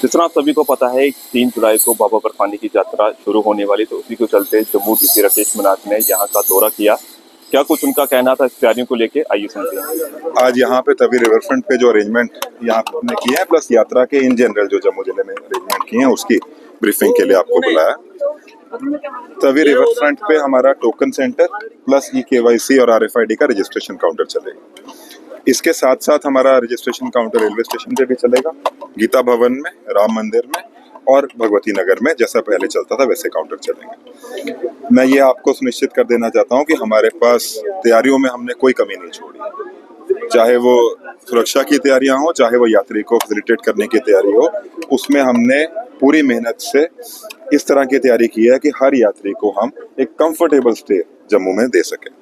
जिस तरह आप सभी को पता है 3 जुलाई को बाबा बर्फानी की यात्रा शुरू होने वाली, तो उसी को चलते जम्मू डीसी राकेश मनाज ने यहाँ का दौरा किया। क्या कुछ उनका कहना था इस तैयारियों को लेके, आइए सुनते हैं। आज यहाँ पे तवी रिवर फ्रंट पे जो अरेंजमेंट यहाँ ने किए हैं, प्लस यात्रा के इन जनरल जो जम्मू जिले में अरेंजमेंट किए हैं, उसकी ब्रीफिंग के लिए आपको बुलाया। तवी रिवर फ्रंट पे हमारा टोकन सेंटर प्लस KYC और RFID का रजिस्ट्रेशन काउंटर चलेगा। इसके साथ साथ हमारा रजिस्ट्रेशन काउंटर रेलवे स्टेशन पे भी चलेगा, गीता भवन में, राम मंदिर में और भगवती नगर में। जैसा पहले चलता था वैसे काउंटर चलेंगे। मैं ये आपको सुनिश्चित कर देना चाहता हूँ कि हमारे पास तैयारियों में हमने कोई कमी नहीं छोड़ी, चाहे वो सुरक्षा की तैयारियां हो, चाहे वो यात्री को फैसिलिटेट करने की तैयारी हो। उसमें हमने पूरी मेहनत से इस तरह की तैयारी की है कि हर यात्री को हम एक कंफर्टेबल स्टे जम्मू में दे सके।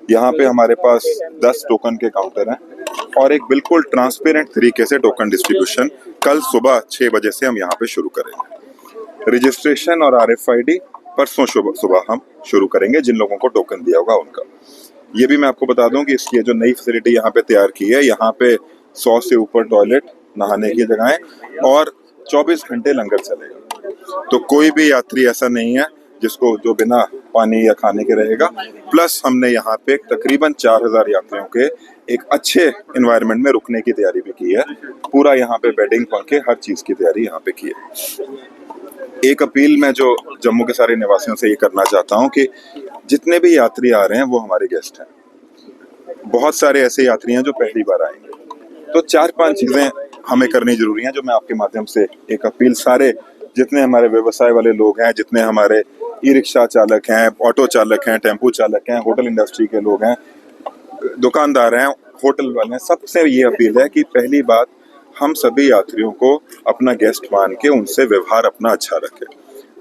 यहाँ पे हमारे पास 10 टोकन के काउंटर हैं और एक बिल्कुल ट्रांसपेरेंट तरीके से टोकन डिस्ट्रीब्यूशन कल सुबह 6 बजे से हम यहाँ पे शुरू करेंगे। रजिस्ट्रेशन और RFID परसों सुबह हम शुरू करेंगे, जिन लोगों को टोकन दिया होगा उनका। ये भी मैं आपको बता दूं कि इसकी जो नई फैसिलिटी यहाँ पे तैयार की है, यहाँ पे 100 से ऊपर टॉयलेट, नहाने की जगहें और 24 घंटे लंगर चलेगा। तो कोई भी यात्री ऐसा नहीं है जिसको जो बिना पानी या खाने के रहेगा। प्लस हमने यहाँ पे तकरीबन 4000 यात्रियों के एक अच्छे एनवायरनमेंट में रुकने की तैयारी भी की है। पूरा यहाँ पे बेडिंग, पंखे, हर चीज की तैयारी यहाँ पे की है। एक अपील मैं जो जम्मू के सारे निवासियों से ये करना चाहता हूँ कि जितने भी यात्री आ रहे हैं वो हमारे गेस्ट हैं। बहुत सारे ऐसे यात्री हैं जो पहली बार आएंगे, तो 4-5 चीजें हमें करनी जरूरी हैं, जो मैं आपके माध्यम से एक अपील सारे जितने हमारे व्यवसाय वाले लोग हैं, जितने हमारे ई-रिक्शा चालक हैं, ऑटो चालक हैं, टेम्पू चालक हैं, होटल इंडस्ट्री के लोग हैं, दुकानदार हैं, होटल वाले हैं, सबसे ये अपील है कि पहली बात, हम सभी यात्रियों को अपना गेस्ट मान के उनसे व्यवहार अपना अच्छा रखें।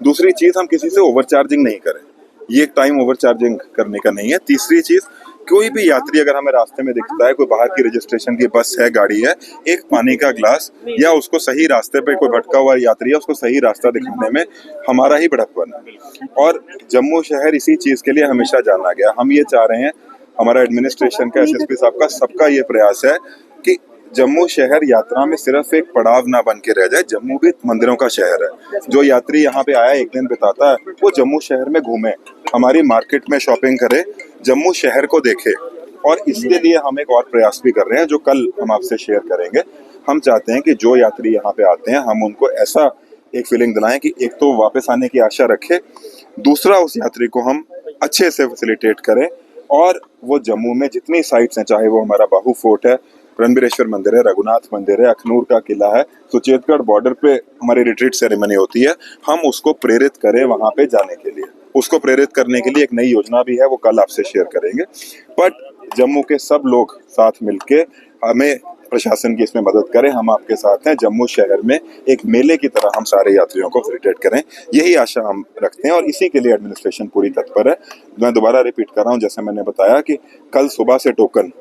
दूसरी चीज, हम किसी से ओवरचार्जिंग नहीं करें, ये एक टाइम ओवरचार्जिंग करने का नहीं है। तीसरी चीज, कोई भी यात्री अगर हमें रास्ते में दिखता है, कोई बाहर की रजिस्ट्रेशन की बस है, गाड़ी है, एक पानी का ग्लास या उसको सही रास्ते पे कोई भटका हुआ यात्री है, उसको सही रास्ता दिखाने में हमारा ही बड़प्पन है। और जम्मू शहर इसी चीज के लिए हमेशा जाना गया। हम ये चाह रहे हैं, हमारा एडमिनिस्ट्रेशन का, SSP साहब का, सबका ये प्रयास है कि जम्मू शहर यात्रा में सिर्फ एक पड़ाव ना बन के रह जाए। जम्मू भी मंदिरों का शहर है। जो यात्री यहाँ पे आया, एक दिन बिताता है, वो जम्मू शहर में घूमे, हमारी मार्केट में शॉपिंग करे, जम्मू शहर को देखे। और इसके लिए हम एक और प्रयास भी कर रहे हैं, जो कल हम आपसे शेयर करेंगे। हम चाहते हैं कि जो यात्री यहाँ पे आते हैं, हम उनको ऐसा एक फीलिंग दिलाएं कि एक तो वापस आने की आशा रखे, दूसरा उस यात्री को हम अच्छे से फैसिलिटेट करें। और वो जम्मू में जितनी साइट्स हैं, चाहे वो हमारा बाहू फोर्ट है, रणबीरेश्वर मंदिर है, रघुनाथ मंदिर है, अखनूर का किला है, सुचेतगढ़ बॉर्डर पे हमारी रिट्रीट सेरेमनी होती है, हम उसको प्रेरित करें वहां पे जाने के लिए। उसको प्रेरित करने के लिए एक नई योजना भी है, वो कल आपसे शेयर करेंगे। बट जम्मू के सब लोग साथ मिलके हमें, प्रशासन की इसमें मदद करें, हम आपके साथ हैं। जम्मू शहर में एक मेले की तरह हम सारे यात्रियों को फैसिलिटेट करें, यही आशा हम रखते हैं और इसी के लिए एडमिनिस्ट्रेशन पूरी तत्पर है। मैं दोबारा रिपीट कर रहा हूँ, जैसे मैंने बताया कि कल सुबह से टोकन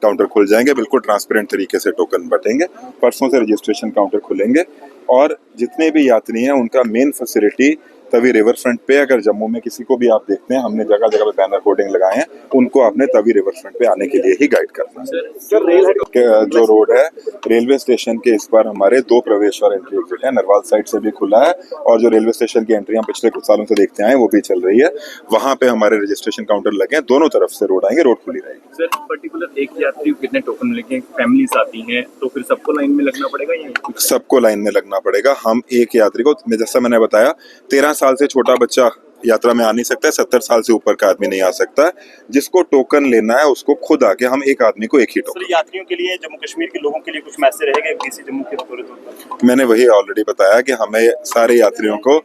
काउंटर खुल जाएंगे, बिल्कुल ट्रांसपेरेंट तरीके से टोकन बटेंगे। परसों से रजिस्ट्रेशन काउंटर खुलेंगे और जितने भी यात्री हैं उनका main facility Tawi river front पे, अगर जम्मू में किसी को भी आप देखते हैं, हमने जगह जगह पे बैनर होर्डिंग लगाए हैं, उनको आपने तवी रिवर फ्रंट पे आने के लिए ही गाइड करना है। जो रोड है रेलवे स्टेशन के, इस बार हमारे 2 प्रवेश और एंट्री एग्जिट है। नरवाल साइड से भी खुला है और जो रेलवे स्टेशन की एंट्री हम पिछले कुछ सालों से देखते आए वो भी चल रही है। वहाँ पे हमारे रजिस्ट्रेशन काउंटर लगे हैं, दोनों तरफ से रोड आएंगे, रोड खुली रहेगी। सर, पर्टिकुलर एक यात्री को कितने टोकन मिलेंगे? फैमिलीज आती हैं तो फिर सबको लाइन में लगना पड़ेगा या सबको लाइन में लगना पड़ेगा। हम एक यात्री को, जैसा मैंने बताया, 13 साल से छोटा बच्चा यात्रा में आ नहीं सकता है, 70 साल से ऊपर का आदमी नहीं आ सकता। जिसको टोकन लेना है उसको खुद आके, हम एक आदमी को एक ही टोकन। यात्रियों के लिए, जम्मू कश्मीर के लोगों के लिए कुछ मैसेज रहेगा डीसी जम्मू के तौर पर? मैंने वही ऑलरेडी बताया कि हमें सारे यात्रियों को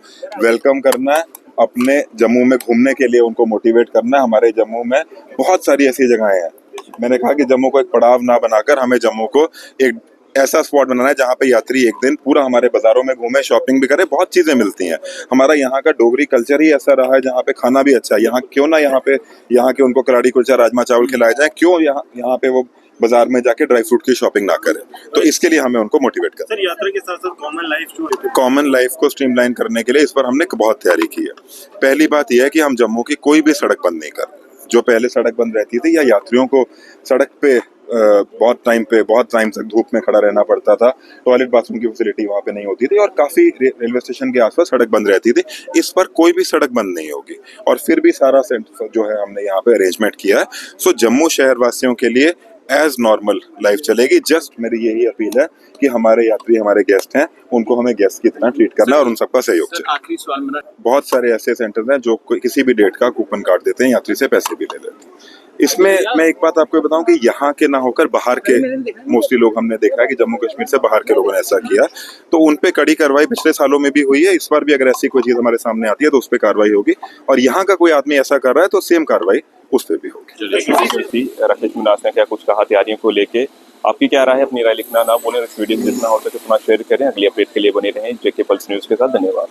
वेलकम करना है, अपने जम्मू में घूमने के लिए उनको मोटिवेट करना है। हमारे जम्मू में बहुत सारी ऐसी जगहें हैं, मैंने कहा कि जम्मू को एक पड़ाव ना बनाकर हमें जम्मू को एक ऐसा स्पॉट बनाना है जहाँ पे यात्री एक दिन पूरा हमारे बाजारों में घूमे, शॉपिंग भी करे, बहुत चीजें मिलती हैं। हमारा यहाँ का डोगरी कल्चर ही ऐसा रहा है जहाँ पे खाना भी अच्छा है। यहाँ क्यों ना यहाँ के उनको कलाड़ी कुलचा, राजमा चावल खिलाए जाए, क्यों यहाँ पे वो बाजार में जाके ड्राई फ्रूट की शॉपिंग ना करें। तो इसके लिए हमें उनको मोटिवेट करना है। सर, यात्रा के साथ साथ कॉमन लाइफ को स्ट्रीमलाइन करने के लिए इस पर हमने बहुत तैयारी की है। पहली बात यह है कि हम जम्मू की कोई भी सड़क बंद नहीं कर रहे। जो पहले सड़क बंद रहती थी या यात्रियों को सड़क पे बहुत टाइम तक धूप में खड़ा रहना पड़ता था। टॉयलेट बाथरूम की फैसिलिटी वहाँ पे नहीं होती थी और काफ़ी रेलवे स्टेशन के आसपास सड़क बंद रहती थी। इस पर कोई भी सड़क बंद नहीं होगी और फिर भी सारा सेंटर जो है हमने यहाँ पे अरेंजमेंट किया है। सो जम्मू शहर वासियों के लिए एज नॉर्मल लाइफ चलेगी। जस्ट मेरी यही अपील है कि हमारे यात्री हमारे गेस्ट हैं, उनको हमें गेस्ट की तरह ट्रीट करना है और उन सबका सहयोग चाहिए। आखिरी सवाल मेरा, बहुत बहुत सारे ऐसे सेंटर हैं जो किसी भी डेट का कूपन काट देते हैं, यात्री से पैसे भी ले लेते हैं। इसमें मैं एक बात आपको बताऊं कि यहाँ के ना होकर बाहर के मोस्टली लोग हमने देखा है कि जम्मू कश्मीर से बाहर के लोगों ने ऐसा किया, तो उन पे कड़ी कार्रवाई पिछले सालों में भी हुई है। इस बार भी अगर ऐसी कोई चीज हमारे सामने आती है तो उस पर कार्रवाई होगी और यहाँ का कोई आदमी ऐसा कर रहा है तो सेम कार्रवाई उस पर भी होगी। राकेश मिनास ने क्या कुछ कहा तैयारियों को लेके, आपकी क्या राय है? अपनी राय लिखना ना बोलें, इस वीडियो में जितना हो सके उतना शेयर करें। अगली अपडेट के लिए बने रहें जेके पल्स न्यूज के साथ। धन्यवाद।